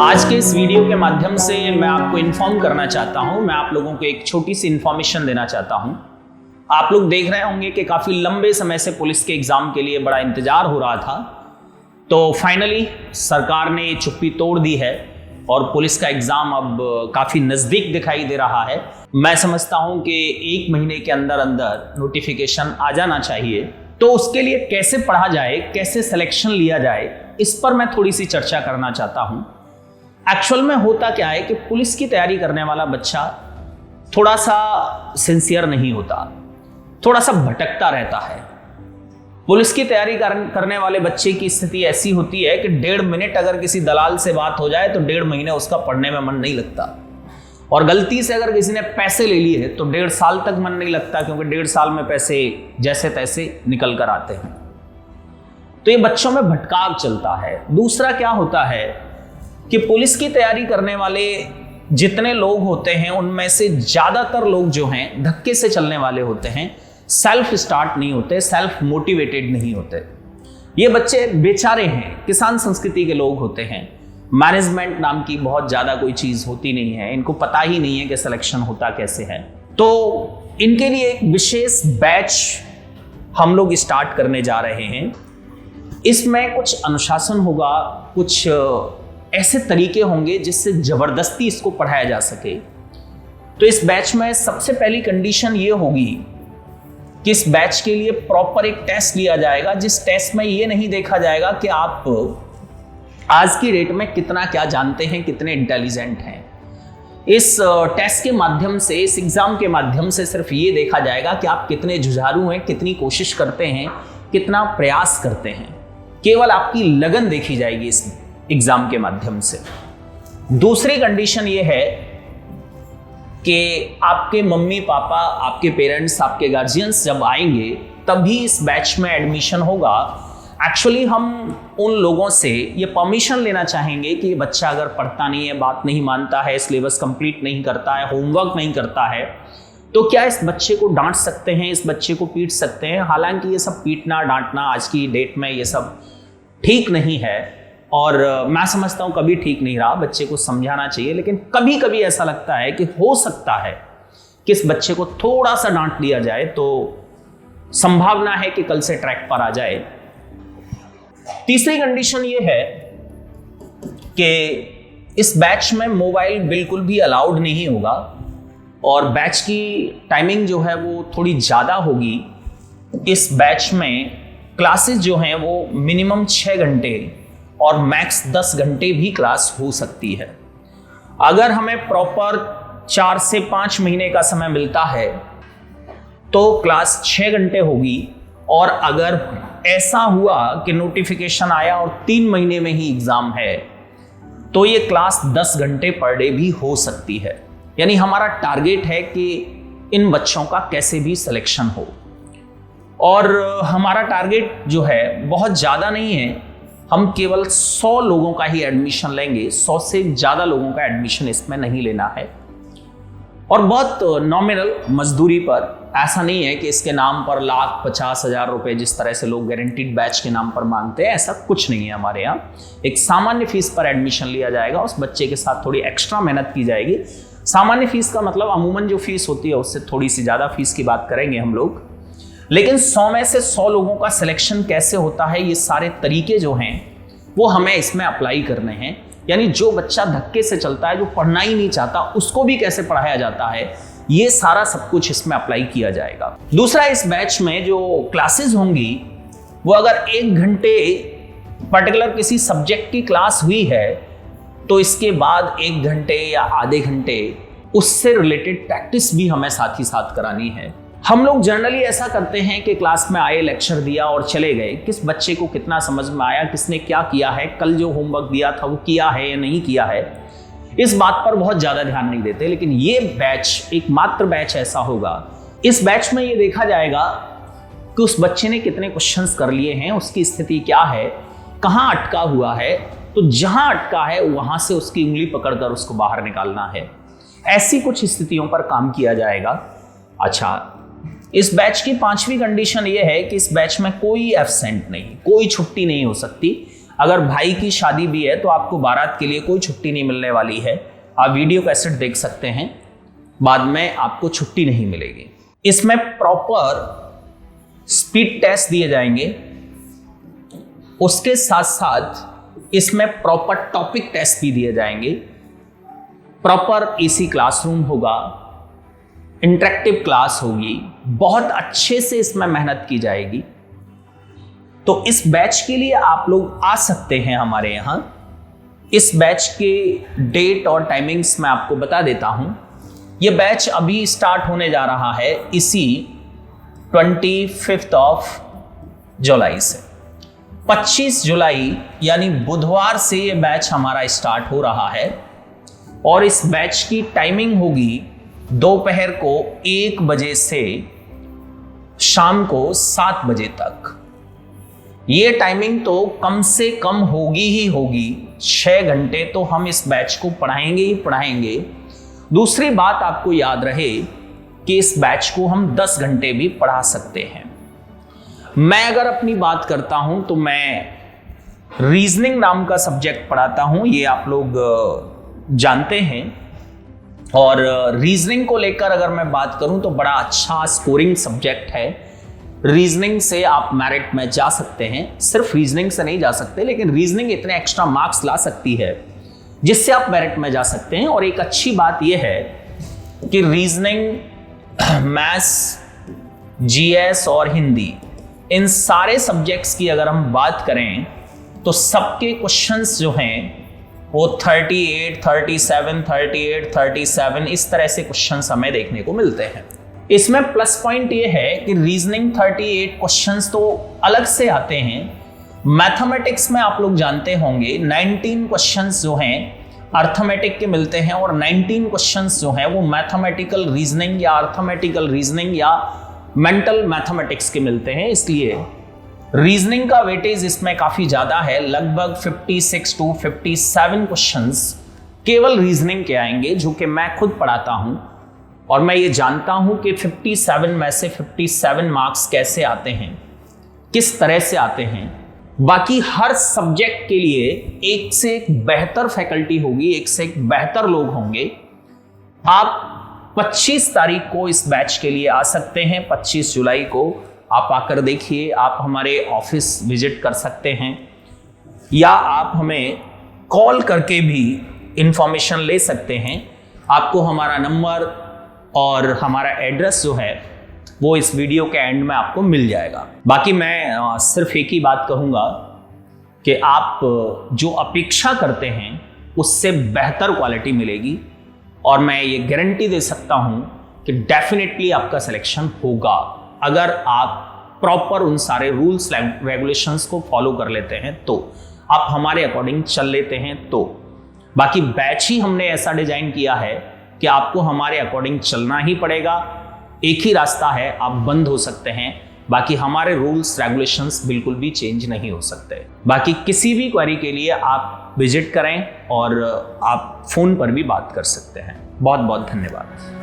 आज के इस वीडियो के माध्यम से मैं आपको इन्फॉर्म करना चाहता हूं, मैं आप लोगों को एक छोटी सी इन्फॉर्मेशन देना चाहता हूं। आप लोग देख रहे होंगे कि काफ़ी लंबे समय से पुलिस के एग्ज़ाम के लिए बड़ा इंतज़ार हो रहा था, तो फाइनली सरकार ने चुप्पी तोड़ दी है और पुलिस का एग्ज़ाम अब काफ़ी नज़दीक दिखाई दे रहा है। मैं समझता हूं कि 1 महीने के अंदर अंदर नोटिफिकेशन आ जाना चाहिए। तो उसके लिए कैसे पढ़ा जाए, कैसे सिलेक्शन लिया जाए, इस पर मैं थोड़ी सी चर्चा करना चाहता हूं। एक्चुअल में होता क्या है कि पुलिस की तैयारी करने वाला बच्चा थोड़ा सा सिंसियर नहीं होता, थोड़ा सा भटकता रहता है। पुलिस की तैयारी करने वाले बच्चे की स्थिति ऐसी होती है कि 1.5 मिनट अगर किसी दलाल से बात हो जाए तो 1.5 महीने उसका पढ़ने में मन नहीं लगता, और गलती से अगर किसी ने पैसे ले लिए तो 1.5 साल तक मन नहीं लगता, क्योंकि 1.5 साल में पैसे जैसे तैसे निकल कर आते हैं। तो ये बच्चों में भटकाव चलता है। दूसरा क्या होता है कि पुलिस की तैयारी करने वाले जितने लोग होते हैं उनमें से ज़्यादातर लोग जो हैं धक्के से चलने वाले होते हैं, सेल्फ स्टार्ट नहीं होते, सेल्फ मोटिवेटेड नहीं होते। ये बच्चे बेचारे हैं, किसान संस्कृति के लोग होते हैं, मैनेजमेंट नाम की बहुत ज़्यादा कोई चीज़ होती नहीं है, इनको पता ही नहीं है कि सिलेक्शन होता कैसे है। तो इनके लिए एक विशेष बैच हम लोग स्टार्ट करने जा रहे हैं। इसमें कुछ अनुशासन होगा, कुछ ऐसे तरीके होंगे जिससे ज़बरदस्ती इसको पढ़ाया जा सके। तो इस बैच में सबसे पहली कंडीशन ये होगी कि इस बैच के लिए प्रॉपर एक टेस्ट लिया जाएगा, जिस टेस्ट में ये नहीं देखा जाएगा कि आप आज की डेट में कितना क्या जानते हैं, कितने इंटेलिजेंट हैं। इस टेस्ट के माध्यम से, इस एग्ज़ाम के माध्यम से सिर्फ ये देखा जाएगा कि आप कितने जुझारू हैं, कितनी कोशिश करते हैं, कितना प्रयास करते हैं। केवल आपकी लगन देखी जाएगी इस एग्जाम के माध्यम से। दूसरी कंडीशन ये है कि आपके मम्मी पापा, आपके पेरेंट्स, आपके गार्जियंस जब आएंगे तभी इस बैच में एडमिशन होगा। एक्चुअली हम उन लोगों से ये परमिशन लेना चाहेंगे कि ये बच्चा अगर पढ़ता नहीं है, बात नहीं मानता है, सिलेबस कंप्लीट नहीं करता है, होमवर्क नहीं करता है, तो क्या इस बच्चे को डांट सकते हैं, इस बच्चे को पीट सकते हैं। हालांकि ये सब पीटना डांटना आज की डेट में ये सब ठीक नहीं है, और मैं समझता हूँ कभी ठीक नहीं रहा। बच्चे को समझाना चाहिए, लेकिन कभी कभी ऐसा लगता है कि हो सकता है कि इस बच्चे को थोड़ा सा डांट दिया जाए तो संभावना है कि कल से ट्रैक पर आ जाए। तीसरी कंडीशन ये है कि इस बैच में मोबाइल बिल्कुल भी अलाउड नहीं होगा, और बैच की टाइमिंग जो है वो थोड़ी ज़्यादा होगी। इस बैच में क्लासेस जो हैं वो मिनिमम 6 घंटे और मैक्स 10 घंटे भी क्लास हो सकती है। अगर हमें प्रॉपर 4 से 5 महीने का समय मिलता है तो क्लास 6 घंटे होगी, और अगर ऐसा हुआ कि नोटिफिकेशन आया और 3 महीने में ही एग्ज़ाम है तो ये क्लास 10 घंटे पर डे भी हो सकती है। यानी हमारा टारगेट है कि इन बच्चों का कैसे भी सिलेक्शन हो, और हमारा टारगेट जो है बहुत ज़्यादा नहीं है। हम केवल 100 लोगों का ही एडमिशन लेंगे, 100 से ज़्यादा लोगों का एडमिशन इसमें नहीं लेना है, और बहुत नॉमिनल मजदूरी पर। ऐसा नहीं है कि इसके नाम पर 1,50,000 रुपए जिस तरह से लोग गारंटीड बैच के नाम पर मांगते हैं, ऐसा कुछ नहीं है हमारे यहाँ। एक सामान्य फीस पर एडमिशन लिया जाएगा, उस बच्चे के साथ थोड़ी एक्स्ट्रा मेहनत की जाएगी। सामान्य फीस का मतलब अमूमन जो फीस होती है उससे थोड़ी सी ज़्यादा फीस की बात करेंगे हम लोग। लेकिन 100 में से 100 लोगों का सिलेक्शन कैसे होता है, ये सारे तरीके जो हैं वो हमें इसमें अप्लाई करने हैं। यानी जो बच्चा धक्के से चलता है, जो पढ़ना ही नहीं चाहता, उसको भी कैसे पढ़ाया जाता है, ये सारा सब कुछ इसमें अप्लाई किया जाएगा। दूसरा, इस बैच में जो क्लासेस होंगी वो अगर 1 घंटे पर्टिकुलर किसी सब्जेक्ट की क्लास हुई है तो इसके बाद 1 घंटे या आधे घंटे उससे रिलेटेड प्रैक्टिस भी हमें साथ ही साथ करानी है। हम लोग जनरली ऐसा करते हैं कि क्लास में आए, लेक्चर दिया और चले गए। किस बच्चे को कितना समझ में आया, किसने क्या किया है, कल जो होमवर्क दिया था वो किया है या नहीं किया है, इस बात पर बहुत ज़्यादा ध्यान नहीं देते। लेकिन ये बैच एकमात्र बैच ऐसा होगा, इस बैच में ये देखा जाएगा कि उस बच्चे ने कितने क्वेश्चंस कर लिए हैं, उसकी स्थिति क्या है, कहाँ अटका हुआ है। तो जहाँ अटका है वहाँ से उसकी उंगली पकड़कर उसको बाहर निकालना है। ऐसी कुछ स्थितियों पर काम किया जाएगा। अच्छा, इस बैच की 5वीं कंडीशन ये है कि इस बैच में कोई एब्सेंट नहीं, कोई छुट्टी नहीं हो सकती। अगर भाई की शादी भी है तो आपको बारात के लिए कोई छुट्टी नहीं मिलने वाली है। आप वीडियो कैसेट देख सकते हैं, बाद में आपको छुट्टी नहीं मिलेगी। इसमें प्रॉपर स्पीड टेस्ट दिए जाएंगे, उसके साथ साथ इसमें प्रॉपर टॉपिक टेस्ट भी दिए जाएंगे। प्रॉपर एसी क्लासरूम होगा, इंटरेक्टिव क्लास होगी, बहुत अच्छे से इसमें मेहनत की जाएगी। तो इस बैच के लिए आप लोग आ सकते हैं हमारे यहाँ। इस बैच के डेट और टाइमिंग्स मैं आपको बता देता हूँ। ये बैच अभी स्टार्ट होने जा रहा है इसी 25 जुलाई से। 25 जुलाई यानी बुधवार से ये बैच हमारा स्टार्ट हो रहा है और इस बैच की टाइमिंग होगी दोपहर को 1 बजे से शाम को 7 बजे तक। ये टाइमिंग तो कम से कम होगी ही होगी, 6 घंटे तो हम इस बैच को पढ़ाएंगे ही पढ़ाएंगे। दूसरी बात आपको याद रहे कि इस बैच को हम 10 घंटे भी पढ़ा सकते हैं। मैं अगर अपनी बात करता हूं तो मैं रीजनिंग नाम का सब्जेक्ट पढ़ाता हूं, ये आप लोग जानते हैं। और रीजनिंग को लेकर अगर मैं बात करूं तो बड़ा अच्छा स्कोरिंग सब्जेक्ट है। रीजनिंग से आप मेरिट में जा सकते हैं, सिर्फ रीजनिंग से नहीं जा सकते, लेकिन रीजनिंग इतने एक्स्ट्रा मार्क्स ला सकती है जिससे आप मेरिट में जा सकते हैं। और एक अच्छी बात यह है कि रीजनिंग, मैथ्स, जीएस और हिंदी, इन सारे सब्जेक्ट्स की अगर हम बात करें तो सबके क्वेश्चंस जो हैं वो 38, 37, 38, 37 इस तरह से क्वेश्चंस हमें देखने को मिलते हैं। इसमें प्लस पॉइंट ये है कि रीजनिंग 38 क्वेश्चंस तो अलग से आते हैं। मैथमेटिक्स में आप लोग जानते होंगे 19 क्वेश्चंस जो हैं अर्थमेटिक के मिलते हैं और 19 क्वेश्चंस जो हैं वो मैथमेटिकल रीजनिंग या अर्थमेटिकल रीजनिंग या मेंटल मैथमेटिक्स के मिलते हैं। इसलिए रीजनिंग का वेटेज इसमें काफी ज्यादा है, लगभग 56 to 57 क्वेश्चंस केवल रीजनिंग के आएंगे, जो कि मैं खुद पढ़ाता हूं और मैं ये जानता हूं कि 57 में से 57 मार्क्स कैसे आते हैं, किस तरह से आते हैं। बाकी हर सब्जेक्ट के लिए एक से एक बेहतर फैकल्टी होगी, एक से एक बेहतर लोग होंगे। आप 25 तारीख को इस बैच के लिए आ सकते हैं। 25 जुलाई को आप आकर देखिए, आप हमारे ऑफिस विजिट कर सकते हैं या आप हमें कॉल करके भी इंफॉर्मेशन ले सकते हैं। आपको हमारा नंबर और हमारा एड्रेस जो है वो इस वीडियो के एंड में आपको मिल जाएगा। बाकी मैं सिर्फ एक ही बात कहूँगा कि आप जो अपेक्षा करते हैं उससे बेहतर क्वालिटी मिलेगी और मैं ये गारंटी दे सकता हूँ कि डेफिनेटली आपका सिलेक्शन होगा अगर आप प्रॉपर उन सारे रूल्स रेगुलेशंस को फॉलो कर लेते हैं, तो आप हमारे अकॉर्डिंग चल लेते हैं। तो बाकी बैच ही हमने ऐसा डिजाइन किया है कि आपको हमारे अकॉर्डिंग चलना ही पड़ेगा। एक ही रास्ता है, आप बंद हो सकते हैं, बाकी हमारे रूल्स रेगुलेशंस बिल्कुल भी चेंज नहीं हो सकते। बाकी किसी भी क्वेरी के लिए आप विजिट करें और आप फोन पर भी बात कर सकते हैं। बहुत बहुत धन्यवाद।